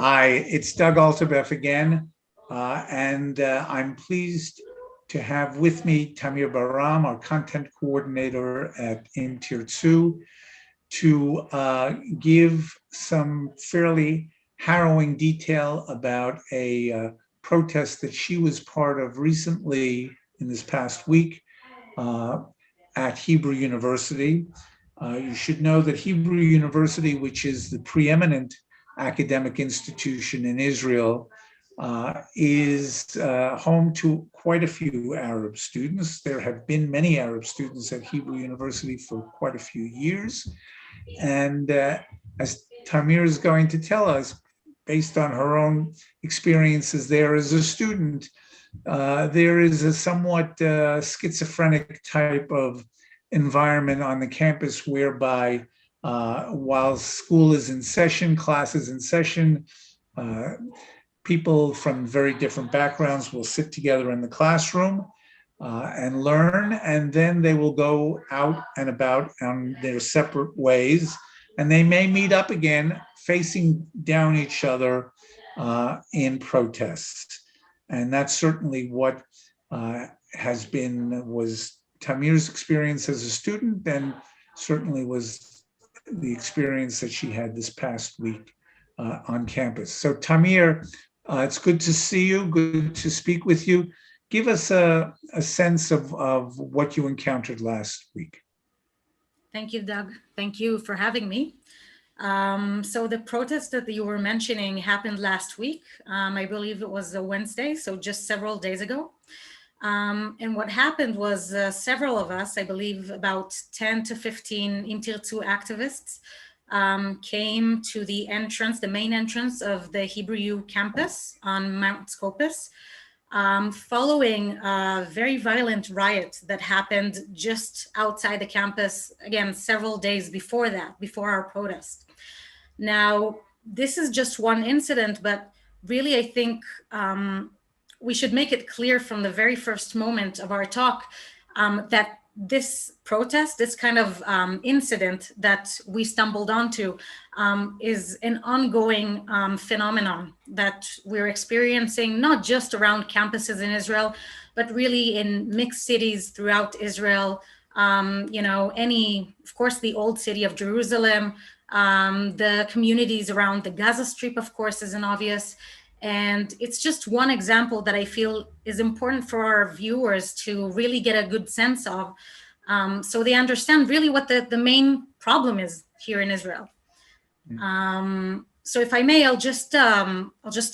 Hi, it's Doug Alterbeth again, and I'm pleased to have with me Tamir Baram, our content coordinator at Im Tirtzu, to give some fairly harrowing detail about a protest that she was part of recently in this past week uh, at Hebrew University. You should know that Hebrew University, which is the preeminent academic institution in Israel, is home to quite a few Arab students. There have been many Arab students at Hebrew University for quite a few years. And as Tamir is going to tell us, based on her own experiences there as a student, there is a somewhat schizophrenic type of environment on the campus whereby while school is in session, classes in session, uh, people from very different backgrounds will sit together in the classroom and learn, and then they will go out and about on their separate ways, and they may meet up again facing down each other in protests. And that's certainly what was Tamir's experience as a student, and certainly was the experience that she had this past week on campus. So Tamir, it's good to see you, good to speak with you. Give us a sense of what you encountered last week. Thank you, Doug. Thank you for having me. So the protest that you were mentioning happened last week. I believe it was a Wednesday, so just several days ago. And what happened was several of us, I believe about 10 to 15 Im Tirtzu activists, came to the entrance, the main entrance of the Hebrew U campus on Mount Scopus, following a very violent riot that happened just outside the campus, again, several days before that, before our protest. Now, this is just one incident, but really, I think we should make it clear from the very first moment of our talk that this protest, this kind of incident that we stumbled onto is an ongoing phenomenon that we're experiencing, not just around campuses in Israel, but really in mixed cities throughout Israel. Of course, the old city of Jerusalem, the communities around the Gaza Strip, of course, is an obvious. And it's just one example that I feel is important for our viewers to really get a good sense of, so they understand really what the main problem is here in Israel. So if I may, I'll just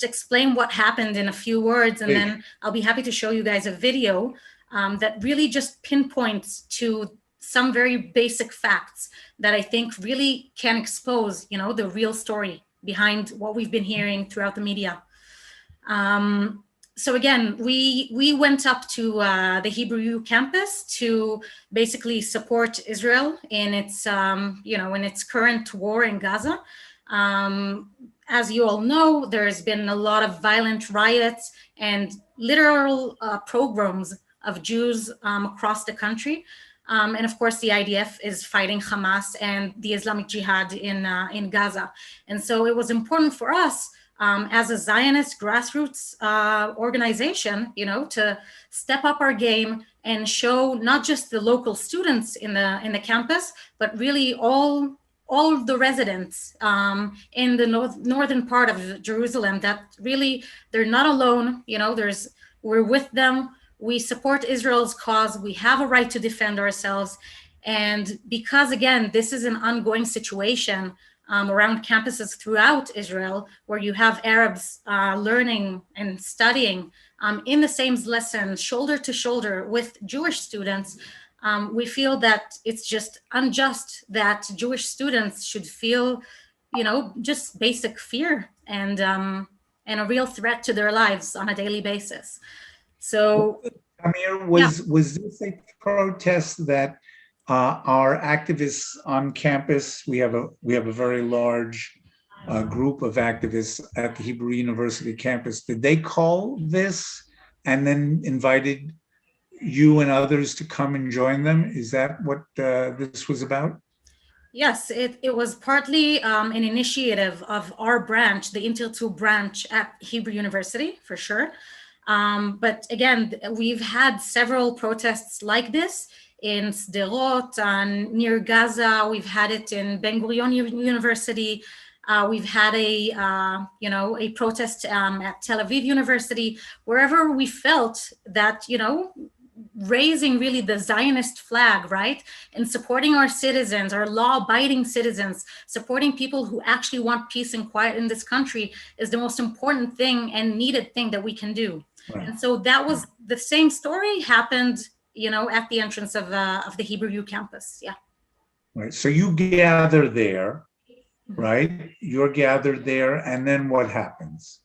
explain what happened in a few words, and then I'll be happy to show you guys a video that really just pinpoints to some very basic facts that I think really can expose, the real story behind what we've been hearing throughout the media. So again, we went up to the Hebrew U campus to basically support Israel in its, in its current war in Gaza. As you all know, there's been a lot of violent riots and literal pogroms of Jews across the country. And of course, the IDF is fighting Hamas and the Islamic Jihad in Gaza. And so it was important for us as a Zionist grassroots organization, to step up our game and show not just the local students in the campus, but really all of the residents in the northern part of Jerusalem, that really they're not alone. We're with them. We support Israel's cause. We have a right to defend ourselves. And because, again, this is an ongoing situation around campuses throughout Israel, where you have Arabs learning and studying in the same lesson, shoulder to shoulder with Jewish students, we feel that it's just unjust that Jewish students should feel, just basic fear and a real threat to their lives on a daily basis. So, Amir, was this a protest that our activists on campus? We have a very large group of activists at the Hebrew University campus. Did they call this and then invited you and others to come and join them? Is that what this was about? Yes, it was partly an initiative of our branch, the Intel 2 branch at Hebrew University, for sure. But again, we've had several protests like this in Sderot and near Gaza. We've had it in Ben Gurion University. We've had a protest at Tel Aviv University, wherever we felt that, raising really the Zionist flag, right? And supporting our citizens, our law-abiding citizens, supporting people who actually want peace and quiet in this country is the most important thing and needed thing that we can do. Right. And so that was the same story happened, at the entrance of the Hebrew U campus. Yeah. Right. So you gather there, right? You're gathered there, and then what happens?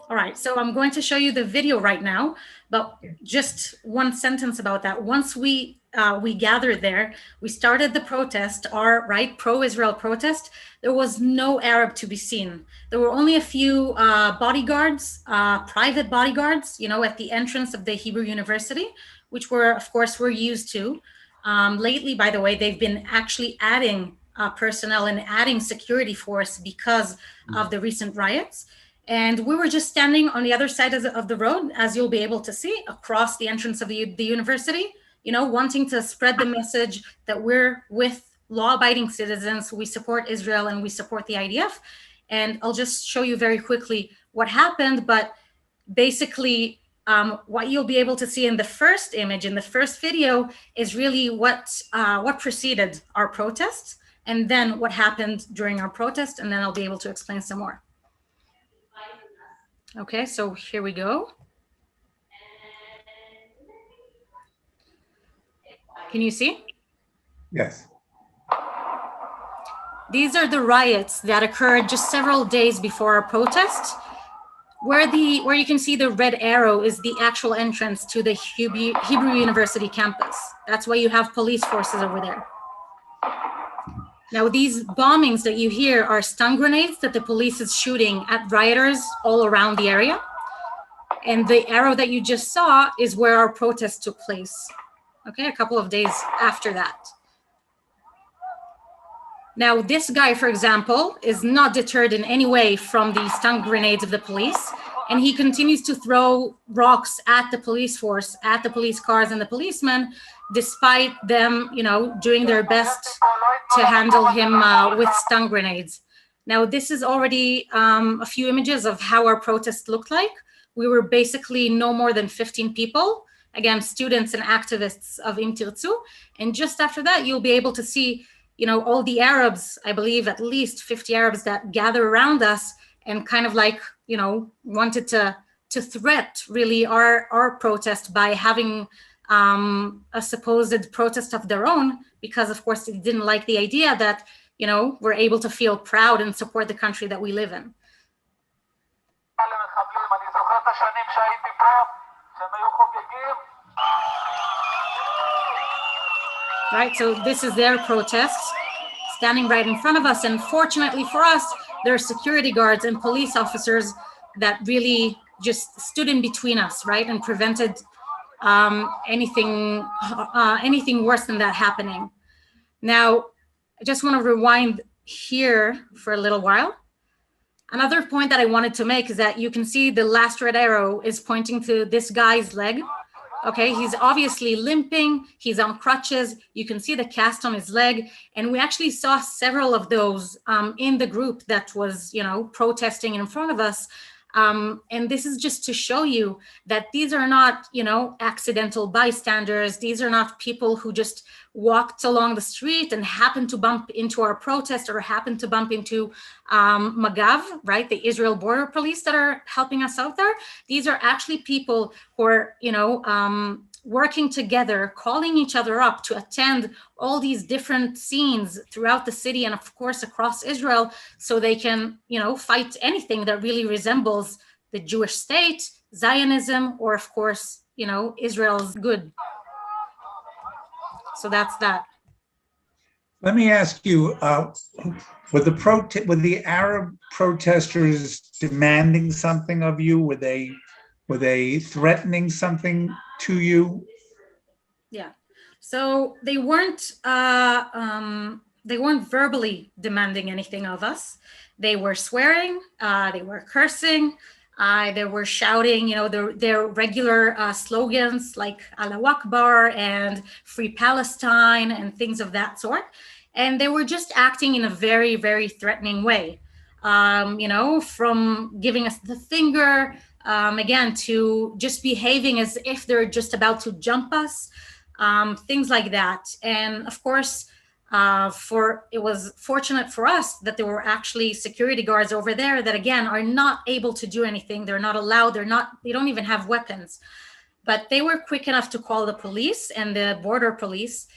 All right, so I'm going to show you the video right now, but just one sentence about that. Once we gathered there, we started the protest, our pro-Israel protest. There was no Arab to be seen. There were only a few bodyguards, private bodyguards, at the entrance of the Hebrew University, which we're used to. Lately, by the way, they've been actually adding personnel and adding security force because of the recent riots. And we were just standing on the other side of the road, as you'll be able to see, across the entrance of the university, wanting to spread the message that we're with law-abiding citizens, we support Israel and we support the IDF. And I'll just show you very quickly what happened. But basically, what you'll be able to see in the first image, in the first video, is really what preceded our protests, and then what happened during our protest, and then I'll be able to explain some more. Okay, so here we go. Can you see? Yes. These are the riots that occurred just several days before our protest. Where you can see the red arrow is the actual entrance to the Hebrew University campus. That's why you have police forces over there. Now, these bombings that you hear are stun grenades that the police is shooting at rioters all around the area. And the arrow that you just saw is where our protest took place. Okay, a couple of days after that. Now, this guy, for example, is not deterred in any way from the stun grenades of the police. And he continues to throw rocks at the police force, at the police cars and the policemen, despite them, doing their best to handle him with stun grenades. Now, this is already a few images of how our protest looked like. We were basically no more than 15 people, again, students and activists of Im Tirtzu. And just after that, you'll be able to see, all the Arabs, I believe at least 50 Arabs that gather around us and kind of like, wanted to threat really our protest by having a supposed protest of their own, because of course they didn't like the idea that, we're able to feel proud and support the country that we live in. Right, so this is their protest standing right in front of us. And fortunately for us, there are security guards and police officers that really just stood in between us, right, and prevented anything worse than that happening. Now, I just want to rewind here for a little while. Another point that I wanted to make is that you can see the last red arrow is pointing to this guy's leg. Okay, he's obviously limping, he's on crutches, you can see the cast on his leg, and we actually saw several of those in the group that was, protesting in front of us. And this is just to show you that these are not, accidental bystanders. These are not people who just walked along the street and happened to bump into our protest or happened to bump into Magav, right? The Israel Border Police that are helping us out there. These are actually people who are, working together, calling each other up to attend all these different scenes throughout the city and of course across Israel, so they can, fight anything that really resembles the Jewish state, Zionism, or of course, Israel's good. So that's that. Let me ask you, were the Arab protesters demanding something of you? Were they threatening something to you? Yeah, so they weren't they weren't verbally demanding anything of us. They were swearing, they were cursing, they were shouting, their regular slogans like Allah Akbar and Free Palestine and things of that sort. And they were just acting in a very, very threatening way. From giving us the finger, again, to just behaving as if they're just about to jump us, things like that. And of course, it was fortunate for us that there were actually security guards over there that, again, are not able to do anything. They're not allowed. They don't even have weapons. But they were quick enough to call the police and the border police,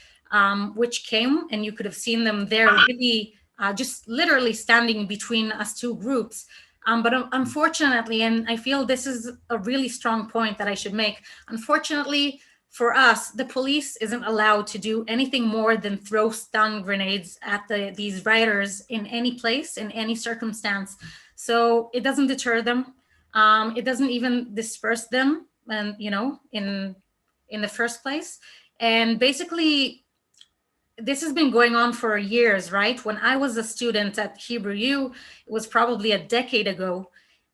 which came, and you could have seen them there really just literally standing between us two groups. But unfortunately, and I feel this is a really strong point that I should make, unfortunately for us, the police isn't allowed to do anything more than throw stun grenades at these rioters in any place, in any circumstance. So it doesn't deter them. It doesn't even disperse them, and in the first place. And basically, this has been going on for years, right? When I was a student at Hebrew U, it was probably a decade ago.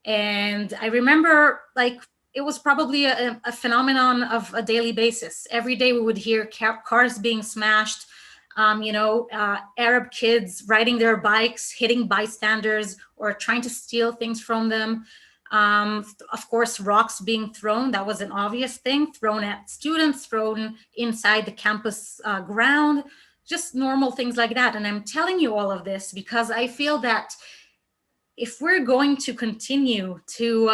And I remember, like, it was probably a phenomenon of a daily basis. Every day we would hear cars being smashed, Arab kids riding their bikes, hitting bystanders or trying to steal things from them. Of course, rocks being thrown, that was an obvious thing, thrown at students, thrown inside the campus ground, just normal things like that. And I'm telling you all of this because I feel that if we're going to continue to,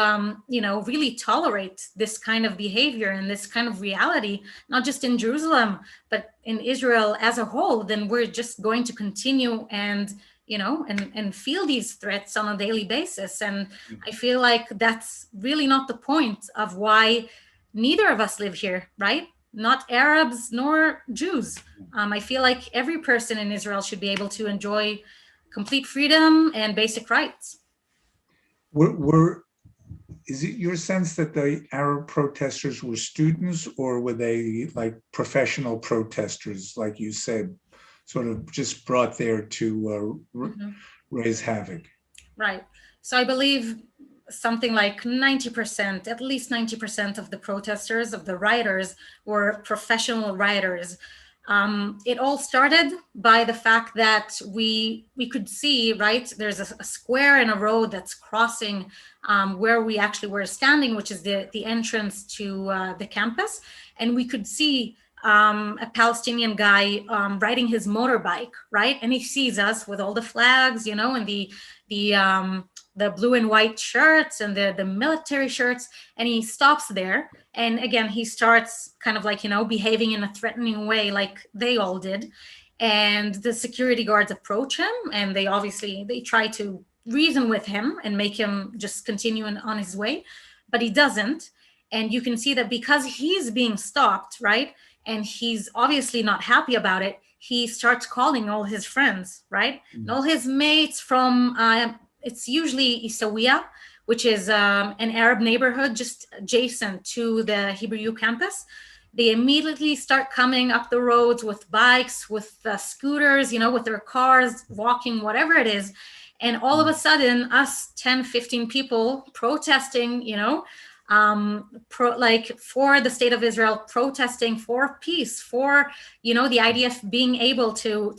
really tolerate this kind of behavior and this kind of reality, not just in Jerusalem, but in Israel as a whole, then we're just going to continue and feel these threats on a daily basis. And I feel like that's really not the point of why neither of us live here, right? Not Arabs nor Jews. I feel like every person in Israel should be able to enjoy complete freedom and basic rights. Is it your sense that the Arab protesters were students, or were they like professional protesters, like you said, sort of just brought there to raise havoc? Right. So I believe something like 90%, at least 90% of the protesters, of the rioters, were professional rioters. It all started by the fact that we could see, right, there's a square and a road that's crossing where we actually were standing, which is the entrance to the campus. And we could see a Palestinian guy riding his motorbike, right? And he sees us with all the flags, and the blue and white shirts and the military shirts, and he stops there. And again, he starts kind of like, behaving in a threatening way like they all did. And the security guards approach him, and they try to reason with him and make him just continue on his way, but he doesn't. And you can see that because he's being stopped, right? And he's obviously not happy about it, he starts calling all his friends, right? And all his mates from, it's usually Isawiya, which is an Arab neighborhood just adjacent to the Hebrew U campus. They immediately start coming up the roads with bikes, with scooters, with their cars, walking, whatever it is. And all of a sudden, us 10, 15 people protesting, for the state of Israel, protesting for peace, for, the IDF being able to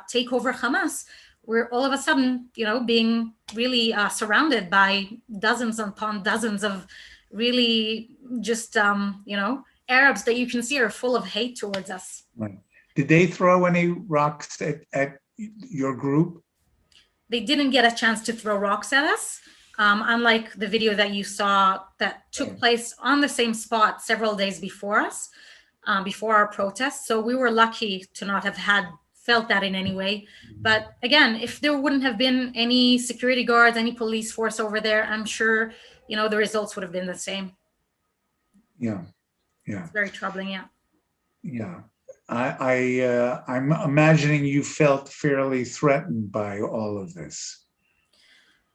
take over Hamas. We're all of a sudden, being really surrounded by dozens upon dozens of really just, Arabs that you can see are full of hate towards us. Right. Did they throw any rocks at your group? They didn't get a chance to throw rocks at us. Unlike the video that you saw that took place on the same spot several days before us, before our protest. So we were lucky to not have felt that in any way. But again, if there wouldn't have been any security guards, any police force over there, I'm sure, the results would have been the same. Yeah. It's very troubling, yeah. Yeah. I'm imagining you felt fairly threatened by all of this.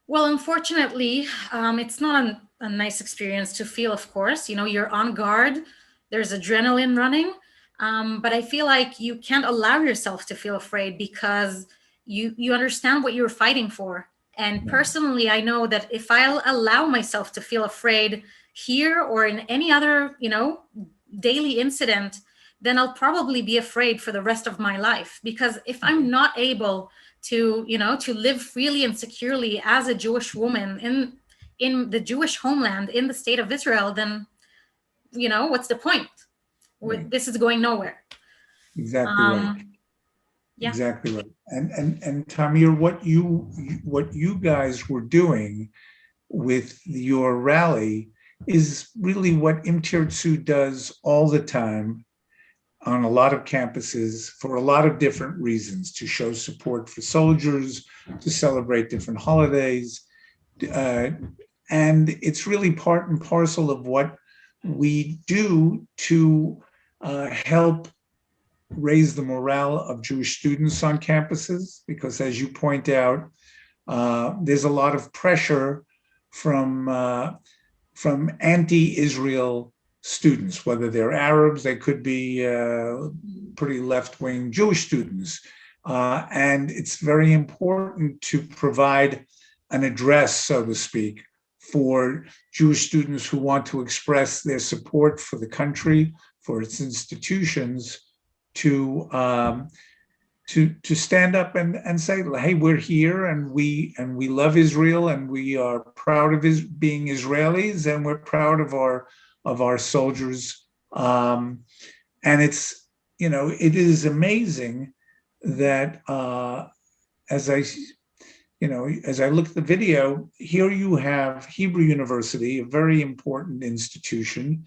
Well, unfortunately, it's not a nice experience to feel, of course. You're on guard. There's adrenaline running. But I feel like you can't allow yourself to feel afraid because you understand what you're fighting for. And Right. personally, I know that if I'll allow myself to feel afraid here or in any other, daily incident, then I'll probably be afraid for the rest of my life. Because if I'm not able to, to live freely and securely as a Jewish woman in the Jewish homeland, in the state of Israel, then, what's the point? Right. This is going nowhere. Exactly right. Um, yeah. Exactly right. And Tamir, what you guys were doing with your rally is really what Im Tirtzu does all the time on a lot of campuses for a lot of different reasons, to show support for soldiers, to celebrate different holidays. Uh, and it's really part and parcel of what we do to help raise the morale of Jewish students on campuses, because as you point out, there's a lot of pressure from anti-Israel students, whether they're Arabs, they could be pretty left-wing Jewish students. And it's very important to provide an address, so to speak, for Jewish students who want to express their support for the country, for its institutions, to to stand up and say, hey, we're here and we love Israel and we are proud of being Israelis and we're proud of our soldiers. And it's, it is amazing that as I look at the video, here you have Hebrew University, a very important institution,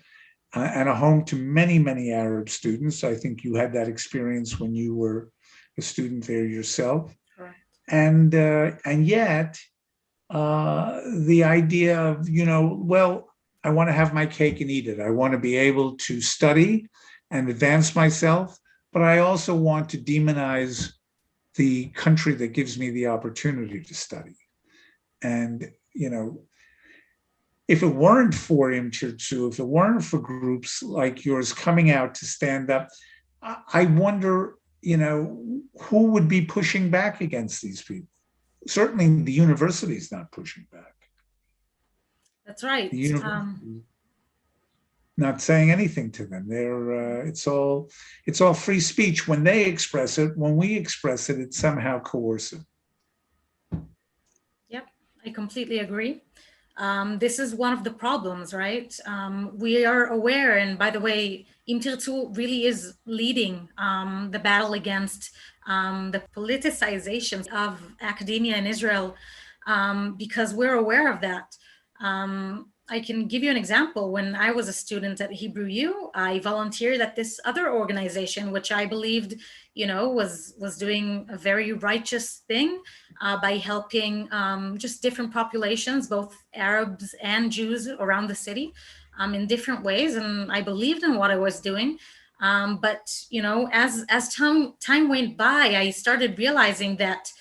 and a home to many, many Arab students. I think you had that experience when you were a student there yourself. Correct. And yet, the idea of, well, I want to have my cake and eat it. I want to be able to study and advance myself, but I also want to demonize the country that gives me the opportunity to study. And, if it weren't for Im Tirtzu, if it weren't for groups like yours coming out to stand up, I wonder, who would be pushing back against these people? Certainly the university is not pushing back. That's right. The university not saying anything to them. It's all free speech when they express it. When we express it, it's somehow coercive. Yep, I completely agree. This is one of the problems, right? We are aware, and by the way, Im Tirtzu really is leading the battle against the politicization of academia in Israel, because we're aware of that. I can give you an example. When I was a student at Hebrew U, I volunteered at this other organization, which I believed, was doing a very righteous thing by helping just different populations, both Arabs and Jews around the city, in different ways. And I believed in what I was doing. But as time went by, I started realizing that,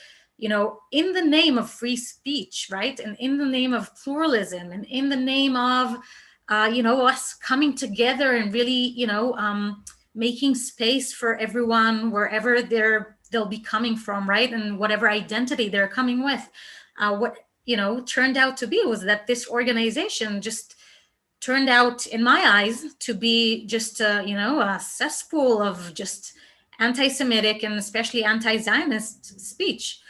in the name of free speech, right, and in the name of pluralism, and in the name of, us coming together and really, making space for everyone wherever they'll be coming from, right, and whatever identity they're coming with. What turned out to be was that this organization just turned out, in my eyes, to be just a cesspool of just anti-Semitic and especially anti-Zionist speech.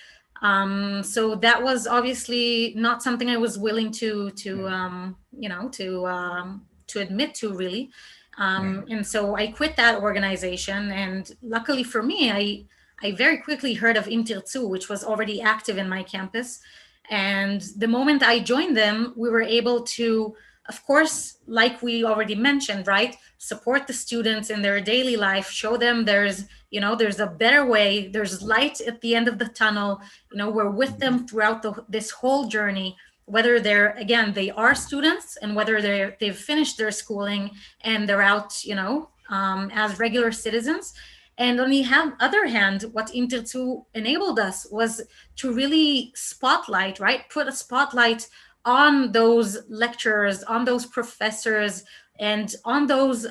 So that was obviously not something I was willing to admit to, really. And so I quit that organization. And luckily for me, I very quickly heard of Im Tirtzu, which was already active in my campus. And the moment I joined them, we were able to, of course, like we already mentioned, right, support the students in their daily life, show them there's a better way, there's light at the end of the tunnel. We're with them throughout this whole journey, whether they are students, and whether they've finished their schooling and they're out, as regular citizens. And on the other hand, what Im Tirtzu enabled us was to really spotlight, right, put a spotlight on those lecturers, on those professors, and on those,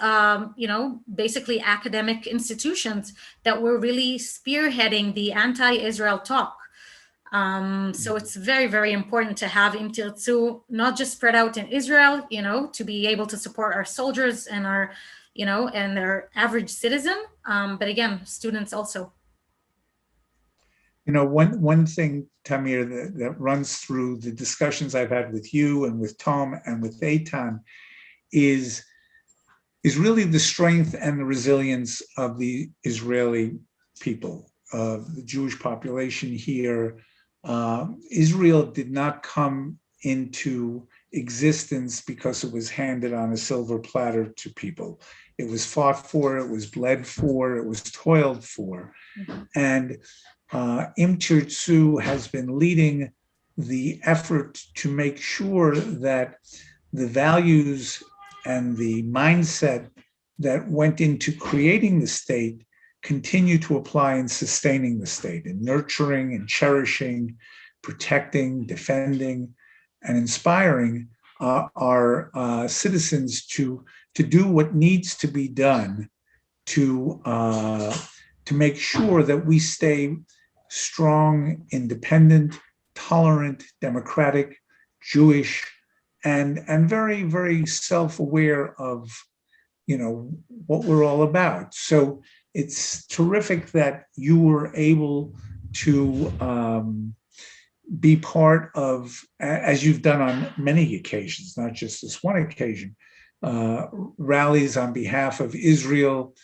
basically academic institutions that were really spearheading the anti-Israel talk. So it's very, very important to have Im Tirtzu not just spread out in Israel, to be able to support our soldiers and our, and their average citizen, but again, students also. One thing, Tamir, that runs through the discussions I've had with you and with Tom and with Eitan is really the strength and the resilience of the Israeli people, of the Jewish population here. Israel did not come into existence because it was handed on a silver platter to people. It was fought for, it was bled for, it was toiled for. Mm-hmm. And Im Tirtzu has been leading the effort to make sure that the values and the mindset that went into creating the state continue to apply in sustaining the state, in nurturing and cherishing, protecting, defending, and inspiring our citizens to do what needs to be done to make sure that we stay strong, independent, tolerant, democratic, Jewish, and very, very self-aware of, what we're all about. So it's terrific that you were able to be part of, as you've done on many occasions, not just this one occasion, rallies on behalf of Israel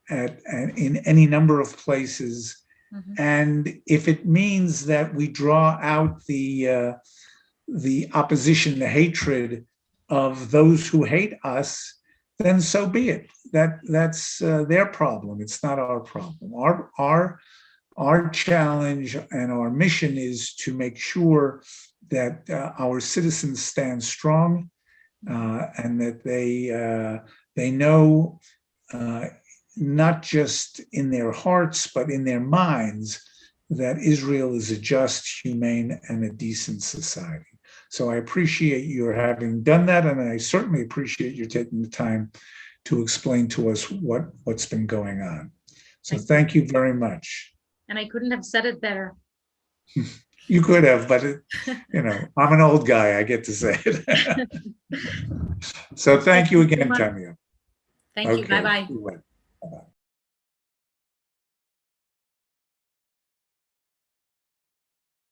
in any number of places. Mm-hmm. And if it means that we draw out the opposition, the hatred of those who hate us, then so be it. That's their problem. It's not our problem. Our challenge and our mission is to make sure that our citizens stand strong and that they know, not just in their hearts, but in their minds, that Israel is a just, humane, and a decent society. So I appreciate your having done that, and I certainly appreciate your taking the time to explain to us what's been going on. So thank you very much. And I couldn't have said it better. You could have, but I'm an old guy, I get to say it. So thank you again, Tamir. Thank you. Bye-bye. Bye-bye.